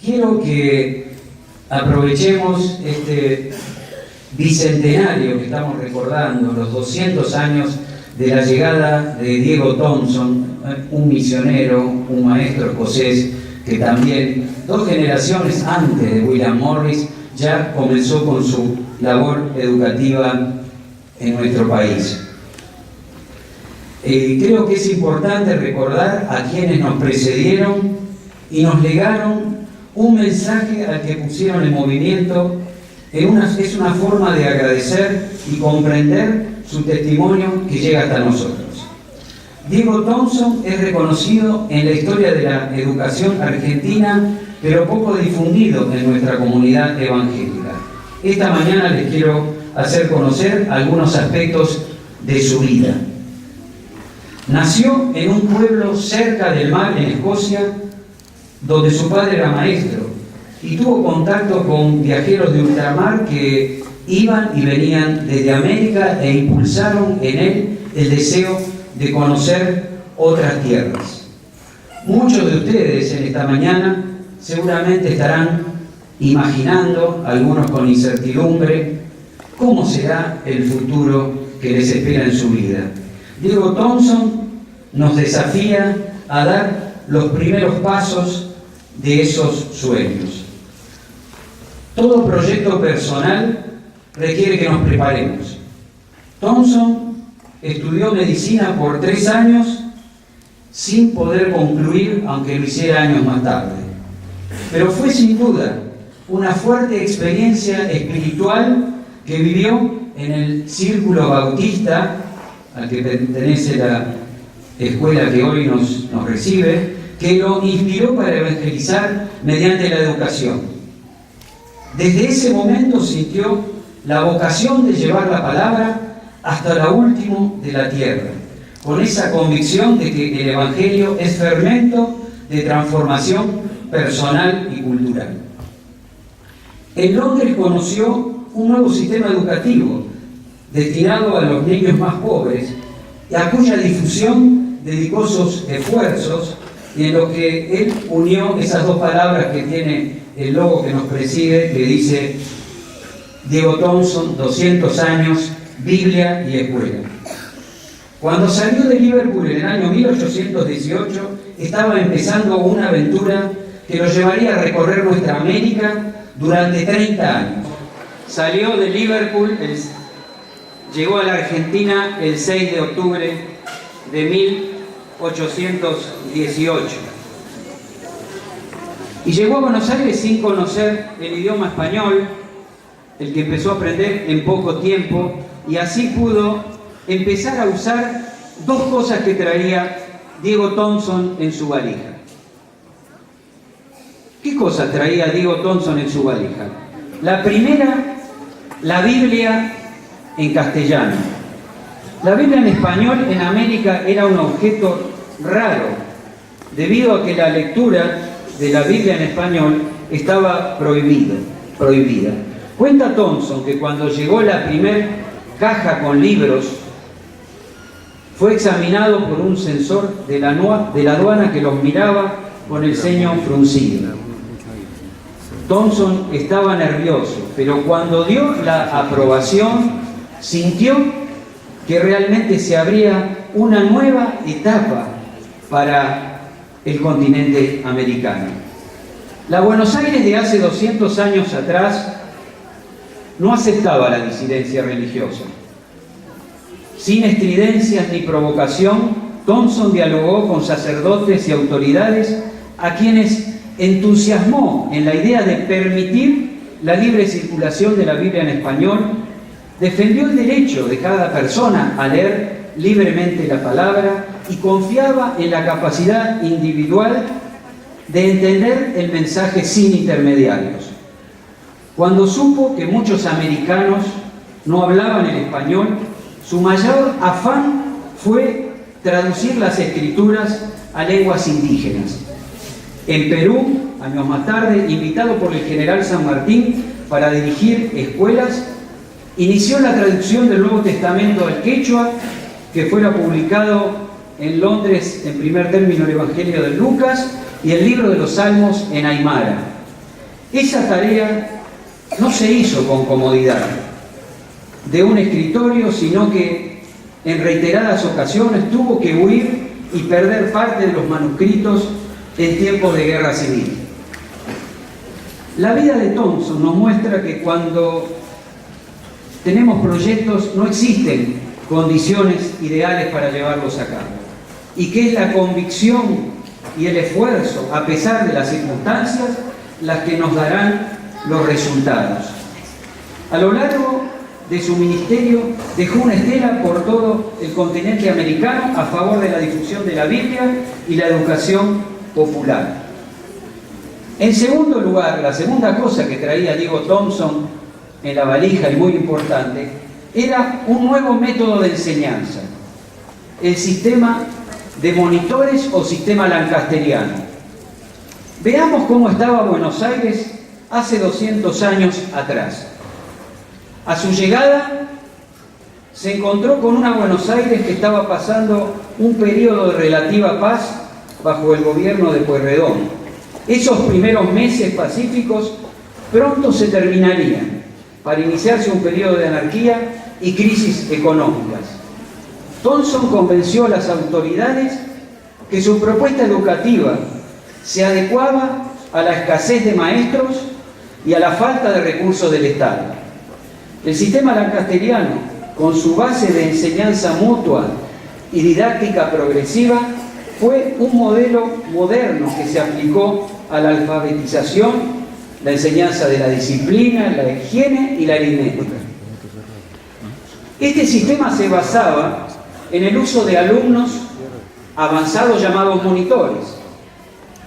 quiero que aprovechemos este bicentenario que estamos recordando, los 200 años de la llegada de Diego Thompson, un misionero, un maestro escocés que también 2 generaciones antes de William Morris ya comenzó con su labor educativa en nuestro país. Creo que es importante recordar a quienes nos precedieron y nos legaron un mensaje al que pusieron en movimiento. Es una forma de agradecer y comprender su testimonio que llega hasta nosotros. Diego Thompson es reconocido en la historia de la educación argentina, pero poco difundido en nuestra comunidad evangélica. Esta mañana les quiero hacer conocer algunos aspectos de su vida. Nació en un pueblo cerca del mar, en Escocia, donde su padre era maestro, y tuvo contacto con viajeros de ultramar que iban y venían desde América e impulsaron en él el deseo de conocer otras tierras. Muchos de ustedes en esta mañana seguramente estarán imaginando, algunos con incertidumbre, cómo será el futuro que les espera en su vida. Diego Thompson nos desafía a dar los primeros pasos de esos sueños. Todo proyecto personal requiere que nos preparemos. Thompson estudió medicina por 3 años sin poder concluir, aunque lo hiciera años más tarde. Pero fue sin duda una fuerte experiencia espiritual que vivió en el Círculo Bautista, al que pertenece la escuela que hoy nos recibe, que lo inspiró para evangelizar mediante la educación. Desde ese momento sintió la vocación de llevar la palabra hasta lo último de la tierra, con esa convicción de que el Evangelio es fermento de transformación personal y cultural. En Londres conoció un nuevo sistema educativo destinado a los niños más pobres, y a cuya difusión dedicó sus esfuerzos, y en lo que él unió esas 2 palabras que tiene el logo que nos preside, que dice Diego Thompson, 200 años, Biblia y escuela. Cuando salió de Liverpool en el año 1818, estaba empezando una aventura que lo llevaría a recorrer nuestra América durante 30 años. Salió de Liverpool, llegó a la Argentina el 6 de octubre de 1818. Y llegó a Buenos Aires sin conocer el idioma español, el que empezó a aprender en poco tiempo, y así pudo empezar a usar 2 cosas que traía Diego Thompson en su valija. ¿Qué cosas traía Diego Thompson en su valija? La primera, la Biblia en castellano. La Biblia en español en América era un objeto raro, debido a que la lectura de la Biblia en español estaba prohibida. Cuenta Thompson que cuando llegó la primera caja con libros, fue examinado por un censor de la aduana que los miraba con el ceño fruncido. Thompson estaba nervioso, pero cuando dio la aprobación, sintió que realmente se abría una nueva etapa para el continente americano. La Buenos Aires de hace 200 años atrás no aceptaba la disidencia religiosa. Sin estridencias ni provocación, Thompson dialogó con sacerdotes y autoridades a quienes entusiasmó en la idea de permitir la libre circulación de la Biblia en español, defendió el derecho de cada persona a leer libremente la palabra y confiaba en la capacidad individual de entender el mensaje sin intermediarios. Cuando supo que muchos americanos no hablaban el español, su mayor afán fue traducir las escrituras a lenguas indígenas. En Perú, años más tarde, invitado por el general San Martín para dirigir escuelas, inició la traducción del Nuevo Testamento al quechua, que fuera publicado en Londres en primer término el Evangelio de Lucas y el libro de los Salmos en Aymara. Esa tarea no se hizo con comodidad de un escritorio, sino que en reiteradas ocasiones tuvo que huir y perder parte de los manuscritos en tiempos de guerra civil. La vida de Thompson nos muestra que cuando tenemos proyectos no existen condiciones ideales para llevarlos a cabo, y que es la convicción y el esfuerzo, a pesar de las circunstancias, las que nos darán los resultados. A lo largo de su ministerio dejó una estela por todo el continente americano a favor de la difusión de la Biblia y la educación popular. En segundo lugar, la segunda cosa que traía Diego Thompson en la valija, y muy importante, era un nuevo método de enseñanza, el sistema de monitores o sistema lancasteriano. Veamos cómo estaba Buenos Aires hace 200 años atrás. A su llegada se encontró con una Buenos Aires que estaba pasando un periodo de relativa paz bajo el gobierno de Pueyrredón. Esos primeros meses pacíficos pronto se terminarían para iniciarse un periodo de anarquía y crisis económicas. Thompson convenció a las autoridades que su propuesta educativa se adecuaba a la escasez de maestros y a la falta de recursos del Estado. El sistema lancasteriano, con su base de enseñanza mutua y didáctica progresiva, fue un modelo moderno que se aplicó a la alfabetización, la enseñanza de la disciplina, la higiene y la aritmética. Este sistema se basaba en el uso de alumnos avanzados llamados monitores.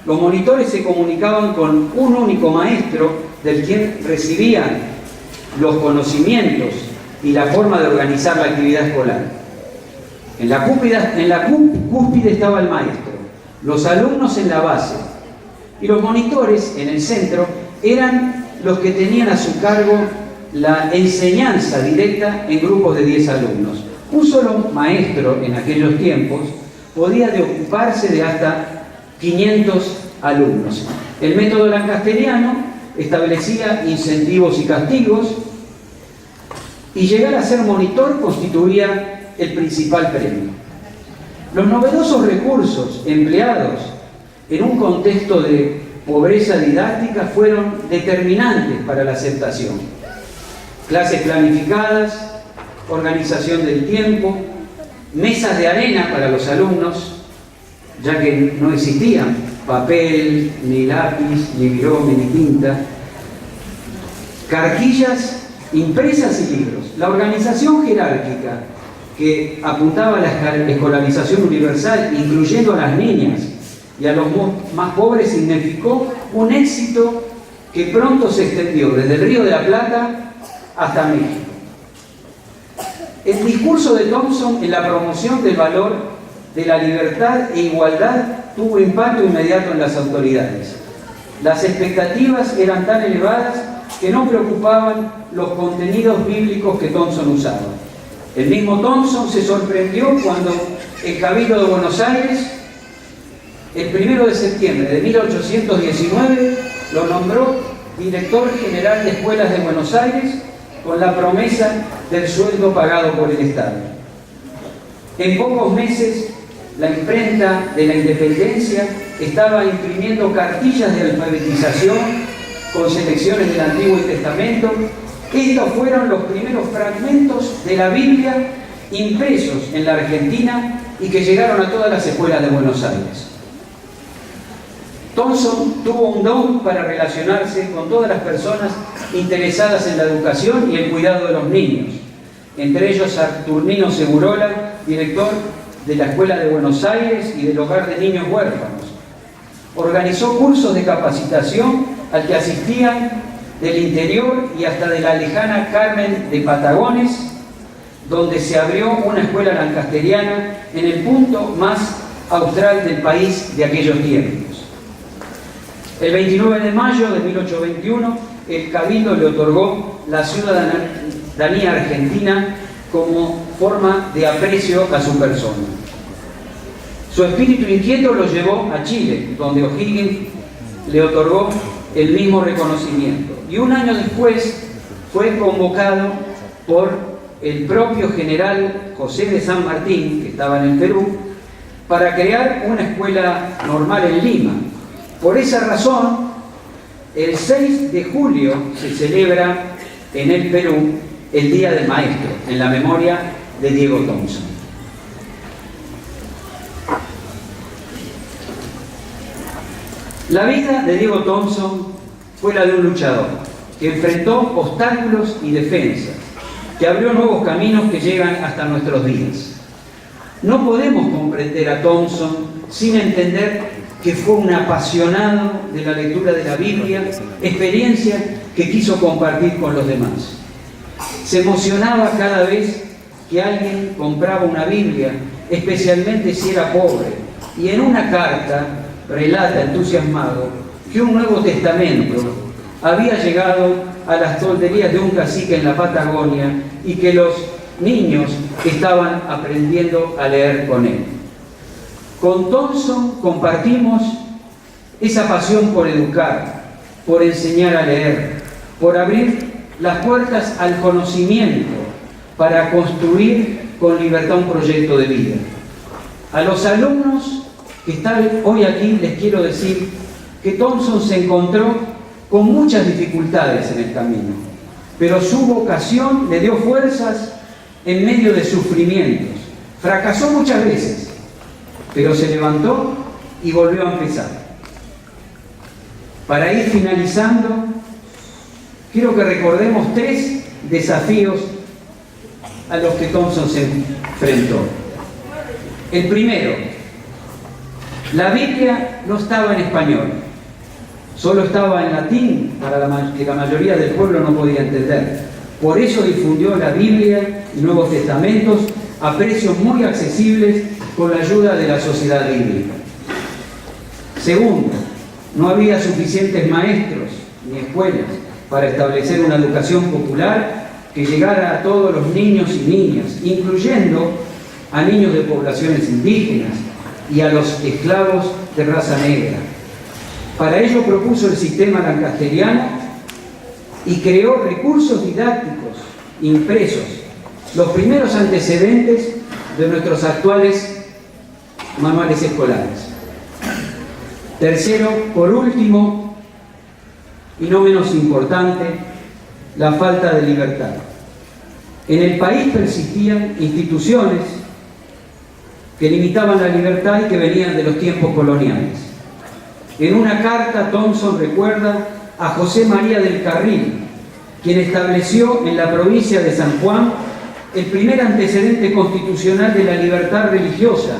Los monitores se comunicaban con un único maestro del quien recibían los conocimientos y la forma de organizar la actividad escolar. En la cúspide estaba el maestro, los alumnos en la base y los monitores en el centro eran los que tenían a su cargo la enseñanza directa en grupos de 10 alumnos. Un solo maestro en aquellos tiempos podía ocuparse de hasta 500 alumnos. El método lancasteriano establecía incentivos y castigos, y llegar a ser monitor constituía el principal premio. Los novedosos recursos empleados en un contexto de pobreza didáctica fueron determinantes para la aceptación. Clases planificadas, organización del tiempo, mesas de arena para los alumnos, ya que no existían papel, ni lápiz, ni virome, ni tinta, cartillas impresas y libros. La organización jerárquica que apuntaba a la escolarización universal, incluyendo a las niñas y a los más pobres, significó un éxito que pronto se extendió desde el Río de la Plata hasta México. El discurso de Thompson en la promoción del valor de la libertad e igualdad tuvo impacto inmediato en las autoridades. Las expectativas eran tan elevadas que no preocupaban los contenidos bíblicos que Thompson usaba. El mismo Thompson se sorprendió cuando el Cabildo de Buenos Aires, el 1 de septiembre de 1819, lo nombró director general de escuelas de Buenos Aires con la promesa del sueldo pagado por el Estado. En pocos meses, la imprenta de la Independencia estaba imprimiendo cartillas de alfabetización con selecciones del Antiguo Testamento. Estos fueron los primeros fragmentos de la Biblia impresos en la Argentina y que llegaron a todas las escuelas de Buenos Aires. Thompson tuvo un don para relacionarse con todas las personas interesadas en la educación y el cuidado de los niños, entre ellos Saturnino Segurola, director de la Escuela de Buenos Aires y del Hogar de Niños Huérfanos. Organizó cursos de capacitación al que asistían del interior y hasta de la lejana Carmen de Patagones, donde se abrió una escuela lancasteriana en el punto más austral del país de aquellos tiempos. El 29 de mayo de 1821, el Cabildo le otorgó la ciudadanía argentina como forma de aprecio a su persona. Su espíritu inquieto lo llevó a Chile, donde O'Higgins le otorgó el mismo reconocimiento. Y un año después fue convocado por el propio general José de San Martín, que estaba en el Perú, para crear una escuela normal en Lima. Por esa razón, el 6 de julio se celebra en el Perú el Día del Maestro, en la memoria de Diego Thompson. La vida de Diego Thompson fue la de un luchador que enfrentó obstáculos y defensas, que abrió nuevos caminos que llegan hasta nuestros días. No podemos comprender a Thompson sin entender que fue un apasionado de la lectura de la Biblia, experiencia que quiso compartir con los demás. Se emocionaba cada vez que alguien compraba una Biblia, especialmente si era pobre, y en una carta relata entusiasmado que un Nuevo Testamento había llegado a las tolderías de un cacique en la Patagonia y que los niños estaban aprendiendo a leer con él. Con Thompson compartimos esa pasión por educar, por enseñar a leer, por abrir las puertas al conocimiento para construir con libertad un proyecto de vida. A los alumnos que están hoy aquí les quiero decir que Thompson se encontró con muchas dificultades en el camino, pero su vocación le dio fuerzas en medio de sufrimientos. Fracasó muchas veces, pero se levantó y volvió a empezar. Para ir finalizando, quiero que recordemos 3 desafíos a los que Thompson se enfrentó. El primero, la Biblia no estaba en español, solo estaba en latín, que la mayoría del pueblo no podía entender. Por eso difundió la Biblia y Nuevos Testamentos a precios muy accesibles con la ayuda de la sociedad bíblica. Segundo, no había suficientes maestros ni escuelas para establecer una educación popular que llegara a todos los niños y niñas, incluyendo a niños de poblaciones indígenas y a los esclavos de raza negra. Para ello propuso el sistema lancasteriano y creó recursos didácticos impresos, los primeros antecedentes de nuestros actuales manuales escolares. Tercero, por último, y no menos importante, la falta de libertad. En el país persistían instituciones que limitaban la libertad y que venían de los tiempos coloniales. En una carta, Thompson recuerda a José María del Carril, quien estableció en la provincia de San Juan el primer antecedente constitucional de la libertad religiosa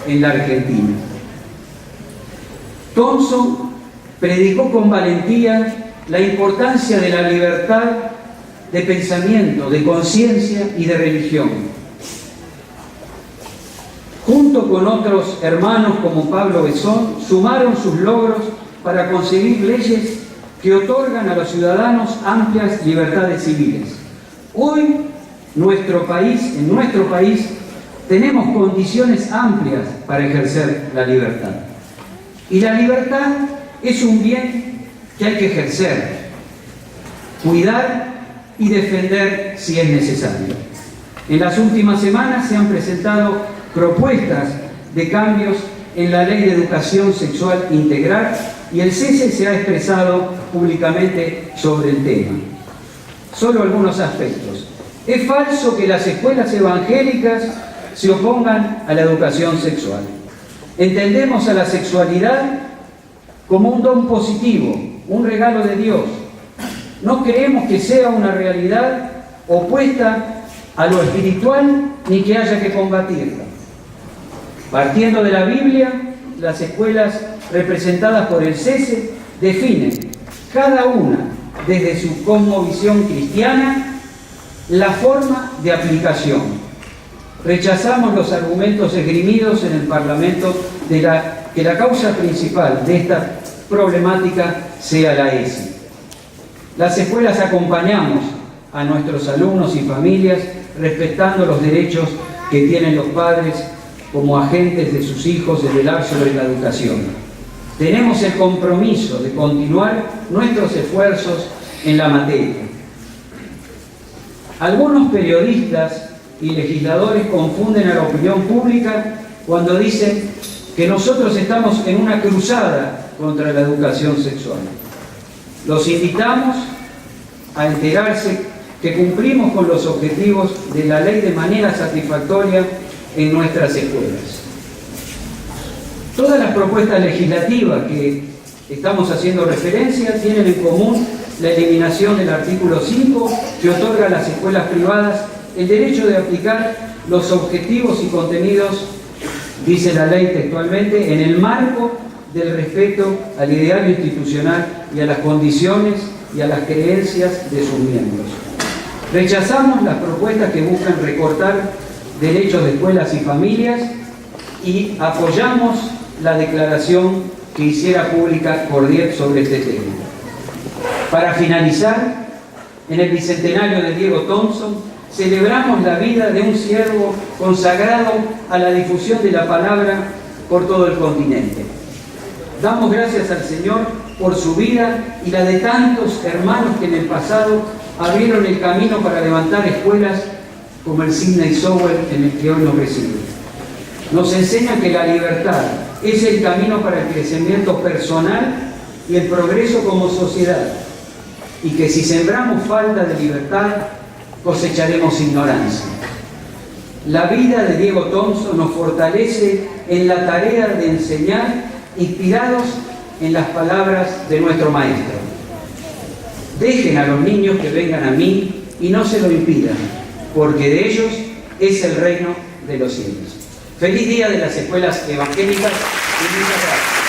en la Argentina. Thompson predicó con valentía la importancia de la libertad de pensamiento, de conciencia y de religión. Junto con otros hermanos como Pablo Besón, sumaron sus logros para conseguir leyes que otorgan a los ciudadanos amplias libertades civiles. Hoy, en nuestro país, tenemos condiciones amplias para ejercer la libertad. Y la libertad es un bien que hay que ejercer, cuidar y defender si es necesario. En las últimas semanas se han presentado propuestas de cambios en la Ley de Educación Sexual Integral y el CESE se ha expresado públicamente sobre el tema. Solo algunos aspectos. Es falso que las escuelas evangélicas se opongan a la educación sexual. Entendemos a la sexualidad como un don positivo, un regalo de Dios. No creemos que sea una realidad opuesta a lo espiritual ni que haya que combatirla. Partiendo de la Biblia, las escuelas representadas por el CESE definen, cada una desde su cosmovisión cristiana, la forma de aplicación. Rechazamos los argumentos esgrimidos en el Parlamento de que la causa principal de esta problemática sea la ESI. Las escuelas acompañamos a nuestros alumnos y familias respetando los derechos que tienen los padres como agentes de sus hijos de velar sobre la educación. tenemos el compromiso de continuar nuestros esfuerzos en la materia. Algunos periodistas y legisladores confunden a la opinión pública cuando dicen que nosotros estamos en una cruzada contra la educación sexual. Los invitamos a enterarse que cumplimos con los objetivos de la ley de manera satisfactoria en nuestras escuelas. Todas las propuestas legislativas que estamos haciendo referencia tienen en común la eliminación del artículo 5 que otorga a las escuelas privadas el derecho de aplicar los objetivos y contenidos, dice la ley textualmente, en el marco del respeto al ideario institucional y a las condiciones y a las creencias de sus miembros. Rechazamos las propuestas que buscan recortar derechos de escuelas y familias y apoyamos la declaración que hiciera pública Cordier sobre este tema. Para finalizar, en el bicentenario de Diego Thompson, celebramos la vida de un siervo consagrado a la difusión de la palabra por todo el continente. Damos gracias al Señor por su vida y la de tantos hermanos que en el pasado abrieron el camino para levantar escuelas como el Sidney Sowell en el que hoy nos recibe. Nos enseña que la libertad es el camino para el crecimiento personal y el progreso como sociedad, y que si sembramos falta de libertad, cosecharemos ignorancia. La vida de Diego Thompson nos fortalece en la tarea de enseñar, inspirados en las palabras de nuestro Maestro. Dejen a los niños que vengan a mí y no se lo impidan, porque de ellos es el reino de los cielos. Feliz día de las escuelas evangélicas y muchas gracias.